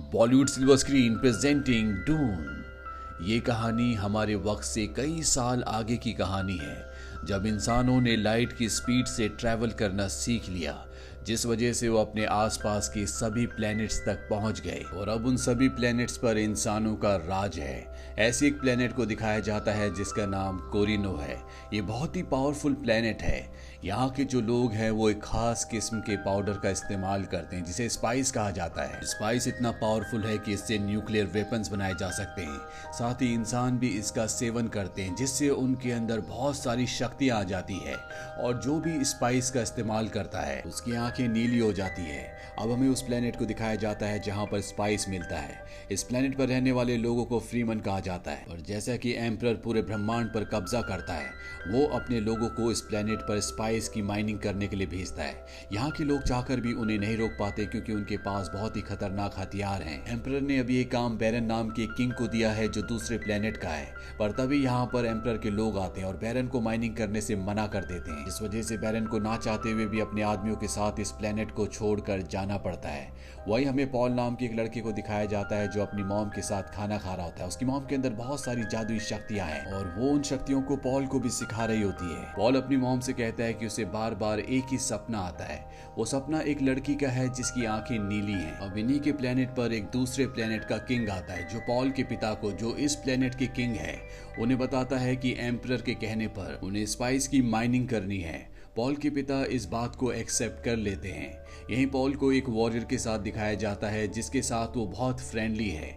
Bollywood silver screen presenting Doon. ये कहानी हमारे वक्त से कई साल आगे की कहानी है, जब इंसानों ने लाइट की स्पीड से ट्रैवल करना सीख लिया, जिस वजह से वो अपने आसपास के सभी प्लैनेट्स तक पहुंच गए और अब उन सभी प्लैनेट्स पर इंसानों का राज है। ऐसे एक प्लैनेट को दिखाया जाता है जिसका नाम कोरिनो है। ये बहुत ही पावरफुल प्लैनेट है। यहाँ के जो लोग हैं वो एक खास किस्म के पाउडर का इस्तेमाल करते हैं जिसे स्पाइस कहा जाता है। स्पाइस इतना पावरफुल है कि इससे न्यूक्लियर वेपन्स बनाए जा सकते हैं। साथ ही इंसान भी इसका सेवन करते हैं जिससे उनके अंदर बहुत सारी शक्तियां आ जाती है और जो भी स्पाइस का इस्तेमाल करता है उसकी आंखें नीली हो जाती है। अब हमें उस प्लेनेट को दिखाया जाता है जहां पर स्पाइस मिलता है। इस प्लेनेट पर रहने वाले लोगों को फ्रीमन कहा जाता है और जैसा कि एम्परर पूरे ब्रह्मांड पर कब्जा करता है, वो अपने लोगों को इस प्लेनेट पर स्पाइस की माइनिंग करने के लिए भेजता है। यहाँ के लोग चाहकर भी उन्हें नहीं रोक पाते क्योंकि उनके पास बहुत ही खतरनाक हथियार हैं। एम्परर ने अभी ये काम बैरन नाम के किंग को दिया है जो दूसरे प्लेनेट का है, पर तभी यहाँ पर एम्परर के लोग आते हैं और बैरन को माइनिंग करने से मना कर देते हैं। इस वजह से बैरन को ना चाहते हुए भी अपने आदमियों के साथ इस प्लेनेट को छोड़कर जाना पड़ता है। वही हमें पॉल नाम के एक लड़के को दिखाया जाता है जो अपनी मॉम के साथ खाना खा रहा होता है। उसकी मॉम के अंदर बहुत सारी जादुई शक्तियां हैं और वो उन शक्तियों को पॉल को भी सिखा रही होती है। पॉल अपनी मॉम से कहता है कि उसे बार बार एक ही सपना आता है। वो सपना एक लड़की का है जिसकी आंखें नीली हैं। अब इन्हीं के प्लेनेट पर एक दूसरे प्लेनेट का किंग आता है जो पॉल के पिता को, जो इस प्लेनेट के किंग है, उन्हें बताता है कि एम्परर के कहने पर उन्हें स्पाइस की माइनिंग करनी है। पॉल के पिता इस बात को एक्सेप्ट कर लेते हैं। यहीं पॉल को एक वॉरियर के साथ दिखाया जाता है जिसके साथ वो बहुत फ्रेंडली है।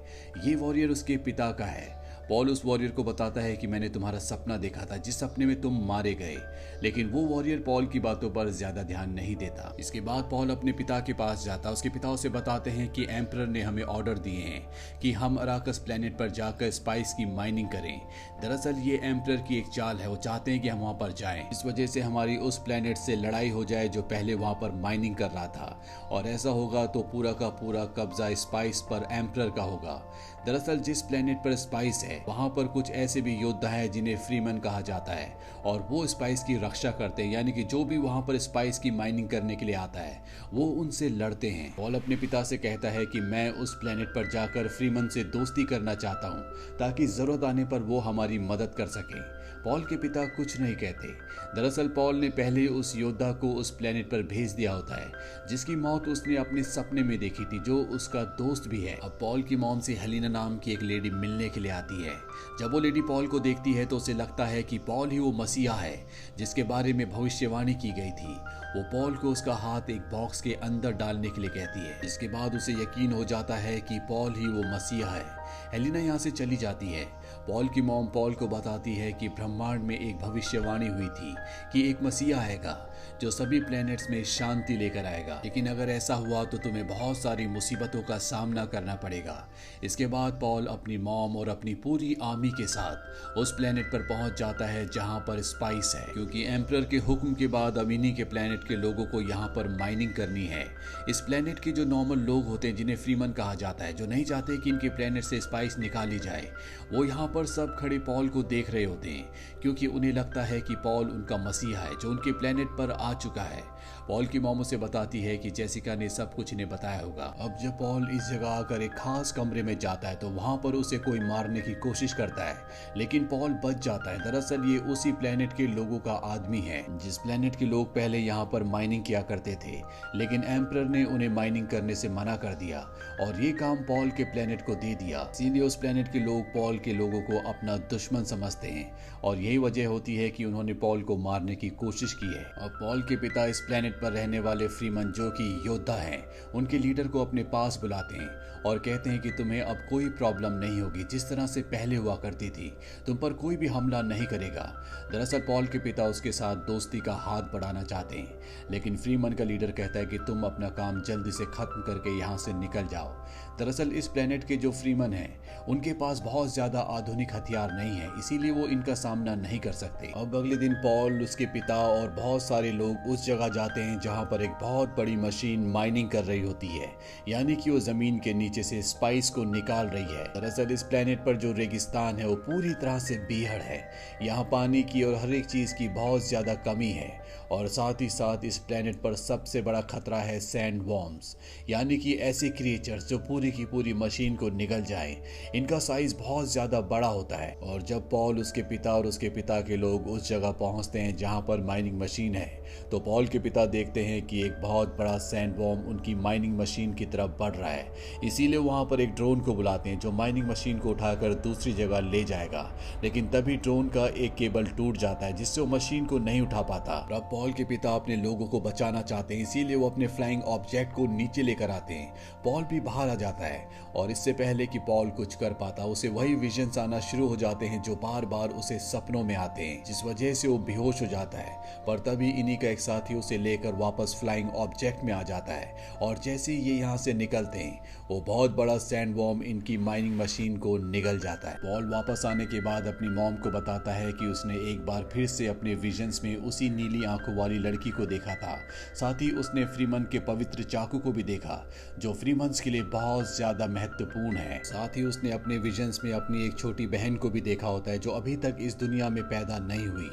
ये वॉरियर उसके पिता का है। पॉल उस वॉरियर को बताता है कि मैंने तुम्हारा सपना देखा था जिस सपने में तुम मारे गए, लेकिन वो वॉरियर पॉल की बातों पर ज्यादा ध्यान नहीं देता। इसके बाद पॉल अपने पिता के पास जाता। उसके पिता उसे बताते हैं कि एम्परर ने हमें ऑर्डर दिए हैं कि हम अराकस प्लेनेट पर जाकर स्पाइस की माइनिंग करें। दरअसल ये एम्परर की एक चाल है, वो चाहते हैं कि हम वहां पर जाएं। इस वजह से हमारी उस प्लेनेट से लड़ाई हो जाए जो पहले वहां पर माइनिंग कर रहा था, और ऐसा होगा तो पूरा का पूरा कब्जा स्पाइस पर एम्परर का होगा। दरअसल जिस प्लेनेट पर स्पाइस है वहां पर कुछ ऐसे भी योद्धा हैं जिन्हें फ्रीमन कहा जाता है और वो स्पाइस की रक्षा करते हैं, यानी कि जो भी वहां पर स्पाइस की माइनिंग करने के लिए आता है वो उनसे लड़ते हैं। पॉल अपने पिता से कहता है कि मैं उस प्लेनेट पर जाकर फ्रीमन से दोस्ती करना चाहता हूं ताकि जरूरत आने पर वो हमारी मदद कर सके। पॉल के पिता कुछ नहीं कहते। दरअसल पॉल ने पहले उस योद्धा को उस प्लेनेट पर भेज दिया होता है जिसकी मौत उसने अपने सपने में देखी थी, जो उसका दोस्त भी है। अब पॉल की मॉम से हेलिना नाम की एक लेडी मिलने के लिए आती है। जब वो लेडी पॉल को देखती है तो उसे लगता है कि पॉल ही वो मसीहा है जिसके बारे में भविष्यवाणी की गई थी। वो पॉल को उसका हाथ एक बॉक्स के अंदर डालने के लिए कहती है, जिसके बाद उसे यकीन हो जाता है कि पॉल ही वो मसीहा है। हेलिना यहाँ से चली जाती है। पॉल की मॉम पॉल को बताती है कि ब्रह्मांड में एक भविष्यवाणी हुई थी कि एक मसीहा आएगा जो सभी प्लैनेट्स में शांति लेकर आएगा, लेकिन अगर ऐसा हुआ तो तुम्हें बहुत सारी मुसीबतों का सामना करना पड़ेगा। इसके बाद पॉल अपनी मॉम और अपनी पूरी आर्मी के साथ उस प्लैनेट पर पहुंच जाता है जहां पर स्पाइस है, क्योंकि एम्परर के हुक्म के बाद अब इन्हीं के प्लैनेट के लोगों को यहाँ पर माइनिंग करनी है। इस प्लैनेट के जो नॉर्मल लोग होते हैं जिन्हें फ्रीमन कहा जाता है, जो नहीं चाहते कि इनके प्लैनेट से स्पाइस निकाली जाए, वो यहाँ पर सब खड़े पॉल को देख रहे होते हैं क्योंकि उन्हें लगता है कि पॉल उनका मसीहा है जो उनके प्लैनेट पर आ चुका है। पॉल की मॉम उसे बताती है कि जेसिका ने सब कुछ इन्हें बताया होगा। अब जब पॉल इस जगह आकर एक खास कमरे में जाता है तो वहां पर उसे कोई मारने की कोशिश करता है, लेकिन पॉल बच जाता है। दरअसल ये उसी प्लेनेट के लोगों का आदमी है जिस प्लेनेट के लोग पहले यहाँ पर माइनिंग किया करते थे, लेकिन एम्परर ने उन्हें माइनिंग करने से मना कर दिया और ये काम पॉल के प्लेनेट को दे दिया। इसीलिए उस प्लेनेट के लोग पॉल के लोगों को अपना दुश्मन समझते हैं और यही वजह होती है कि उन्होंने पॉल को मारने की कोशिश की है। और पॉल के पिता इस प्लेनेट पर रहने वाले फ्रीमन, जो कि योद्धा हैं, उनके लीडर को अपने पास बुलाते हैं और कहते हैं कि तुम्हें अब कोई प्रॉब्लम नहीं होगी, जिस तरह से पहले हुआ करती थी तुम पर कोई भी हमला नहीं करेगा। दरअसल पॉल के पिता उसके साथ दोस्ती का हाथ बढ़ाना चाहते हैं, लेकिन फ्रीमन का लीडर कहता है कि तुम अपना काम जल्दी से खत्म करके यहाँ से निकल जाओ। दरअसल इस प्लेनेट के जो फ्रीमन हैं उनके पास बहुत ज्यादा आधुनिक हथियार नहीं है, इसीलिए वो इनका सामना नहीं कर सकते। अब अगले दिन पॉल, उसके पिता और बहुत सारे लोग उस जगह जाते हैं जहां पर एक बहुत बड़ी मशीन माइनिंग कर रही होती है, यानी कि वो जमीन के नीचे से स्पाइस को निकाल रही है। दरअसल इस प्लेनेट पर जो रेगिस्तान है वो पूरी तरह से बीहड़ है। यहाँ पानी की और हर एक चीज की बहुत ज्यादा कमी है और साथ ही साथ इस प्लेनेट पर सबसे बड़ा खतरा है सैंड वॉर्म्स, यानी कि ऐसे क्रिएचर्स जो पूरी की पूरी मशीन को निगल जाएं। इनका साइज बहुत ज्यादा बड़ा होता है और जब पॉल, उसके पिता और उसके पिता के लोग उस जगह पहुंचते हैं जहां पर माइनिंग मशीन है, तो पॉल के पिता देखते हैं कि एक बहुत बड़ा सैंड वॉर्म उनकी माइनिंग मशीन की तरफ बढ़ रहा है। इसीलिए वहां पर एक ड्रोन को बुलाते हैं जो माइनिंग मशीन को उठाकर दूसरी जगह ले जाएगा, लेकिन तभी ड्रोन का एक केबल टूट जाता है जिससे वो मशीन को नहीं उठा पाता। अब पॉल के पिता अपने लोगों को बचाना चाहते हैं, इसीलिए वो अपने फ्लाइंग ऑब्जेक्ट को नीचे लेकर आते हैं। पॉल भी बाहर आ जाता है और इससे पहले कि पॉल कुछ कर पाता, उसे वही विजन्स आना शुरू हो जाते हैं जो बार बार उसे सपनों में आते हैं, जिस वजह से वो बेहोश हो जाता है। पर तभी इन्हीं का एक साथी उसे लेकर वापस फ्लाइंग ऑब्जेक्ट में आ जाता है और जैसे ही ये यहाँ से निकलते हैं वो बहुत बड़ा सैंड वॉर्म इनकी माइनिंग मशीन को निगल जाता है। पॉल वापस आने के बाद अपनी मॉम को बताता है कि उसने एक बार फिर से अपने विजन्स में उसी नीली आंखों वाली लड़की को देखा था। साथ ही उसने फ्रीमन के पवित्र चाकू को भी देखा जो फ्रीमन्स के लिए बहुत ज्यादा महत्वपूर्ण है। साथ ही उसने अपने विजन्स में अपनी एक छोटी बहन को भी देखा होता है जो अभी तक इस दुनिया में पैदा नहीं हुई।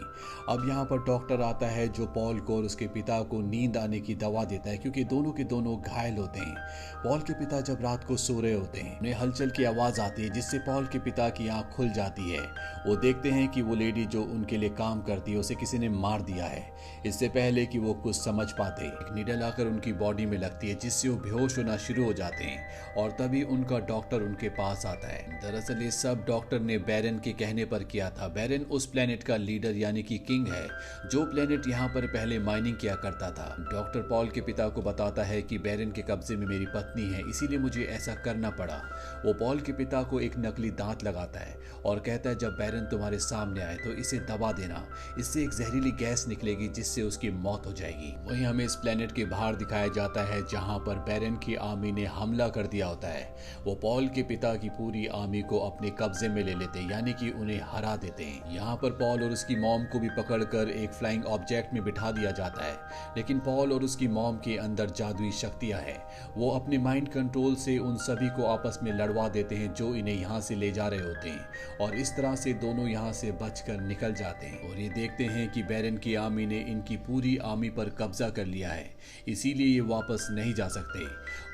अब यहाँ पर डॉक्टर आता है जो पॉल को और उसके पिता को नींद आने की दवा देता है क्योंकि दोनों के दोनों घायल होते हैं। पॉल के पिता जब रात को सो रहे होते हैं, उन्हें हलचल की आवाज आती है जिससे पॉल के पिता की आंख खुल जाती है। वो देखते हैं कि वो लेडी जो उनके लिए काम करती है उसे किसी ने मार दिया है। इससे पहले कि वो कुछ समझ पाते, एक नीडल आकर उनकी बॉडी में लगती है जिससे वो बेहोश होना शुरू हो जाते हैं और तभी उनका डॉक्टर उनके पास आता है। दरअसल ये सब डॉक्टर ने बैरन के कहने पर किया था। बैरन उस प्लेनेट का लीडर यानी कि किंग है जो प्लेनेट यहाँ पर पहले माइनिंग किया करता था। डॉक्टर पॉल के पिता को बताता है कि बैरन के कब्जे में मेरी पत्नी है, इसीलिए मुझे ऐसा करना पड़ा। वो पॉल के पिता को एक नकली दांत लगाता है और कहता है जब बैरन तुम्हारे सामने आए तो इसे दबा देना, इससे एक जहरीली गैस निकलेगी जिससे उसकी मौत हो जाएगी। वहीं हमें इस प्लेनेट के बाहर दिखाया जाता है जहां पर बैरन की आर्मी ने हमला कर दिया होता है। वो पॉल के पिता की पूरी आर्मी को अपने कब्जे में ले लेते हैं, यानी कि उन्हें हरा देते हैं। यहाँ पर पॉल और उसकी मॉम को भी पकड़कर एक फ्लाइंग ऑब्जेक्ट में बिठा दिया जाता है, लेकिन पॉल और उसकी मॉम के अंदर जादुई शक्तियां हैं। वो अपने माइंड कंट्रोल से उन सभी को आपस में लड़वा देते हैं जो इन्हें यहाँ से ले जा रहे होते हैं और इस तरह से दोनों यहाँ से बचकर निकल जाते हैं। और ये देखते हैं कि बैरन की आर्मी ने इनकी पूरी आर्मी पर कब्जा कर लिया है, इसीलिए ये वापस नहीं जा सकते।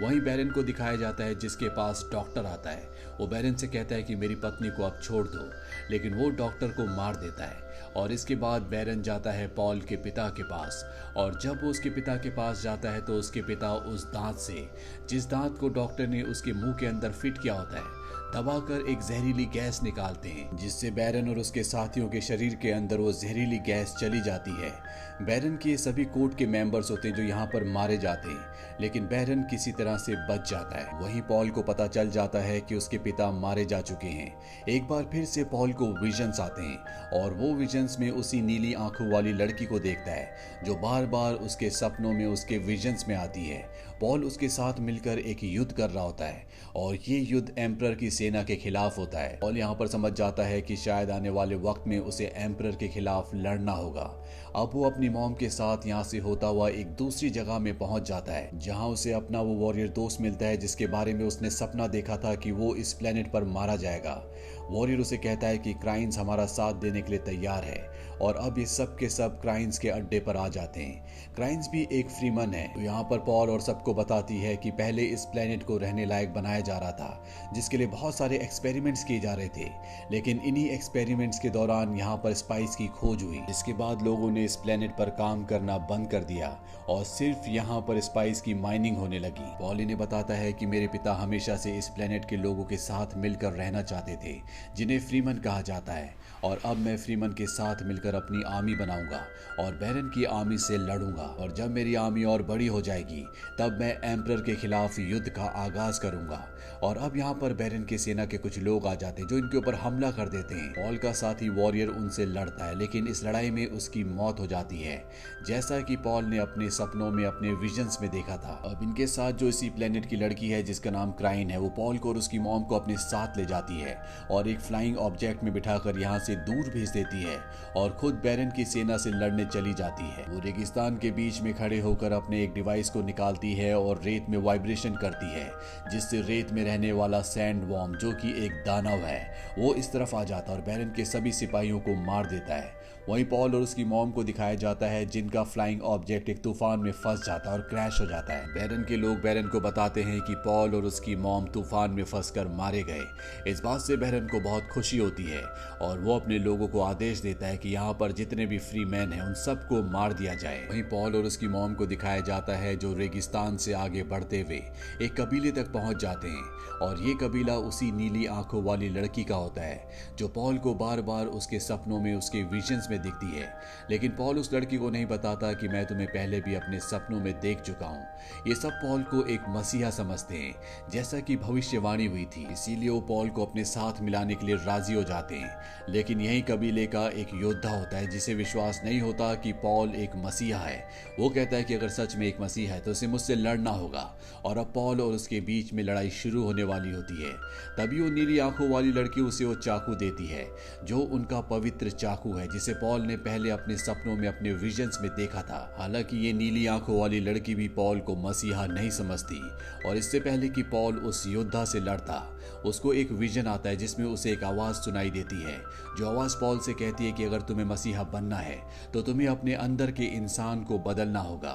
वहीं बैरन को दिखाया जाता है जिसके पास डॉक्टर आता है। वो बैरन से कहता है कि मेरी पत्नी को अब छोड़ दो, लेकिन वो डॉक्टर को मार देता है। और इसके बाद बैरन जाता है पॉल के पिता के पास और जब वो उसके पिता के पास जाता है तो उसके पिता उस दांत से, जिस दांत को डॉक्टर ने उसके मुंह के अंदर फिट किया होता है, दबाकर एक जहरीली गैस निकालते हैं जिससे बैरन और उसके साथियों के शरीर के अंदर वो जहरीली गैस चली जाती है। बैरन के सभी कोर्ट के मेंबर्स होते हैं जो यहाँ पर मारे जाते हैं, लेकिन बैरन किसी तरह से बच जाता है। वहीं पॉल को पता चल जाता है कि उसके पिता मारे जा चुके हैं। एक बार फिर से पॉल को विजन्स आते हैं और वो विजन्स में उसी नीली आंखों वाली लड़की को देखता है जो बार बार उसके सपनों में उसके विजन्स में आती है। पॉल उसके साथ मिलकर एक युद्ध कर रहा होता है और ये युद्ध एम्परर की सेना के खिलाफ होता है। पॉल यहाँ पर समझ जाता है कि शायद आने वाले वक्त में उसे एम्परर के खिलाफ लड़ना होगा। अब वो अपनी मॉम के साथ यहाँ से होता हुआ एक दूसरी जगह में पहुंच जाता है जहाँ उसे अपना वो वॉरियर दोस्त मिलता है जिसके बारे में उसने सपना देखा था कि वो इस प्लेनेट पर मारा जाएगा। वॉरियर उसे कहता है कि क्राइंस हमारा साथ देने के लिए तैयार है और अब ये सब के सब क्राइंस के अड्डे पर आ जाते हैं। क्राइंस भी एक फ्रीमन है। तो यहाँ पर पॉल और सबको बताती है कि पहले इस प्लेनेट को रहने लायक बनाया जा रहा था जिसके लिए बहुत सारे एक्सपेरिमेंट्स किए जा रहे थे, लेकिन इन्हीं एक्सपेरिमेंट्स के दौरान यहाँ पर स्पाइस की खोज हुई जिसके बाद लोगों ने इस प्लेनेट पर काम करना बंद कर दिया और सिर्फ यहाँ पर स्पाइस की माइनिंग होने लगी। पॉल इन्हें बताता है कि मेरे पिता हमेशा से इस प्लेनेट के लोगों के साथ मिलकर रहना चाहते थे जिन्हें फ्रीमन कहा जाता है और अब मैं फ्रीमन के साथ मिलकर अपनी आर्मी बनाऊंगा और बैरन की आर्मी से लड़ूंगा और जब मेरी आर्मी और बड़ी हो जाएगी तब अब मैं एम्परर के खिलाफ युद्ध का आगाज करूंगा। और अब यहाँ पर बैरन की सेना के कुछ लोग आ जाते हैं जो इनके ऊपर हमला कर देते हैं। पॉल का साथी वॉरियर उनसे लड़ता है, लेकिन इस लड़ाई में उसकी मौत हो जाती है, जैसा कि पॉल ने अपने सपनों में, अपने विजन्स में देखा था। अब इनके साथ जो इसी प्लेनेट की लड़की है जिसका नाम क्राइन है, वो पॉल को और उसकी मॉम को अपने साथ ले जाती है और एक फ्लाइंग ऑब्जेक्ट में बिठाकर यहाँ से दूर भेज देती है और खुद बैरन की सेना से लड़ने चली जाती है। वो रेगिस्तान के बीच में खड़े होकर अपने एक डिवाइस को निकालती है और रेत में वाइब्रेशन करती है, जिससे रेत में रहने वाला सैंड वॉर्म, जो कि एक दानव है, वो इस तरफ आ जाता है और बैरन के सभी सिपाहियों को मार देता है। वहीं पॉल और उसकी मॉम को दिखाया जाता है जिनका फ्लाइंग ऑब्जेक्ट एक तूफान में फंस जाता है और क्रैश हो जाता है। बैरन के लोग बैरन को बताते हैं कि पॉल और उसकी मॉम तूफान में फंसकर मारे गए। इस बात से बैरन को बहुत खुशी होती है और वो अपने लोगों को आदेश देता है कि यहाँ पर जितने भी फ्री मैन हैं उन सबको मार दिया जाए। वहीं पॉल और उसकी मॉम को दिखाया जाता है जो रेगिस्तान से आगे बढ़ते हुए एक कबीले तक पहुंच जाते हैं और ये कबीला उसी नीली आंखों वाली लड़की का होता है जो पॉल को बार बार उसके सपनों में, उसके विजन्स में दिखती है। लेकिन पॉल उस लड़की को नहीं बताता कि मैं तुम्हें पहले भी अपने सपनों में देख चुका हूँ। ये सब पॉल को एक मसीहा समझते हैं, जैसा कि भविष्यवाणी हुई थी, इसीलिए वो पॉल को अपने साथ मिलाने के लिए राजी हो जाते हैं। लेकिन यही कबीले का एक योद्धा होता है जिसे विश्वास नहीं होता कि पॉल एक मसीहा है। वो कहता है कि अगर सच में एक मसीहा है तो उसे मुझसे लड़ना होगा। और अब पॉल और उसके बीच में लड़ाई शुरू होने वाली होती है। तभी वो नीली आंखों वाली लड़की उसे वो चाकू देती है जो उनका पवित्र चाकू है, जिसे पॉल ने पहले अपने सपनों में, अपने विजन्स में देखा था। हालांकि ये नीली आंखों वाली लड़की भी पॉल को मसीहा नहीं समझती और इससे पहले कि पॉल उस योद्धा से लड़ता, उसको एक विजन आता है जिसमें उसे एक आवाज सुनाई देती है, जो आवाज पॉल से कहती है कि अगर तुम्हें मसीहा बनना है तो तुम्हें अपने अंदर के इंसान को बदलना होगा।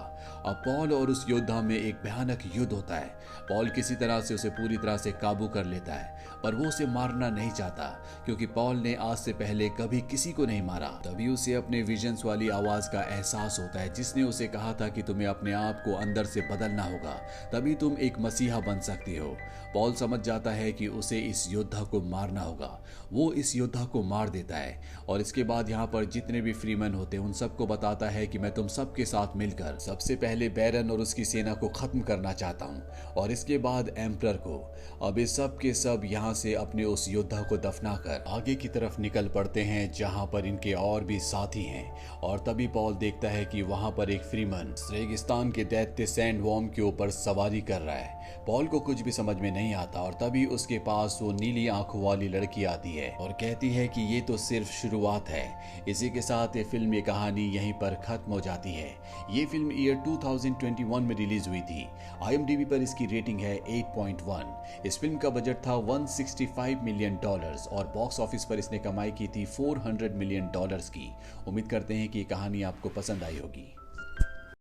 अब पॉल और उस योद्धा में एक भयानक युद्ध होता है। पॉल किसी तरह से उसे पूरी तरह से काबू कर लेता है, पर वो उसे मारना नहीं चाहता क्योंकि पॉल ने आज से पहले कभी किसी को नहीं मारा। तभी उसे अपने विजन्स वाली आवाज का एहसास होता है जिसने उसे कहा था कि तुम्हें अपने आप को अंदर से बदलना होगा, तभी तुम एक मसीहा बन सकते हो। पॉल समझ जाता है कि उसे इस योद्धा को मारना होगा। वो इस योद्धा को मार देता है और इसके बाद यहाँ पर जितने भी फ्रीमैन होते हैं उन सबको बताता है कि मैं तुम सबके साथ मिलकर सबसे पहले बैरन और उसकी सेना को खत्म करना चाहता हूँ और इसके बाद एम्परर को। अब ये सब के सब यहाँ से अपने उस योद्धा को दफनाकर आगे की तरफ निकल पड़ते हैं जहाँ पर इनके और भी साथी हैं। और तभी पॉल देखता है कि वहाँ पर एक फ्रीमैन रेगिस्तान के दैत्य सैंड वॉर्म के ऊपर सवारी कर रहा है। पॉल को कुछ भी समझ में नहीं आता और तभी उसके पास वो नीली आंखों वाली लड़की आती है और कहती है कि ये तो सिर्फ शुरुआत है। इसी के साथ ये फिल्म, ये कहानी यहीं पर खत्म हो जाती है। ये फिल्म ईयर 2021 में रिलीज हुई थी। IMDb पर इसकी रेटिंग है 8.1। इस फिल्म का बजट था $165 मिलियन और बॉक्स ऑफिस पर इसने कमाई की थी $400 मिलियन की। उम्मीद करते हैं कि ये कहानी आपको पसंद आई होगी।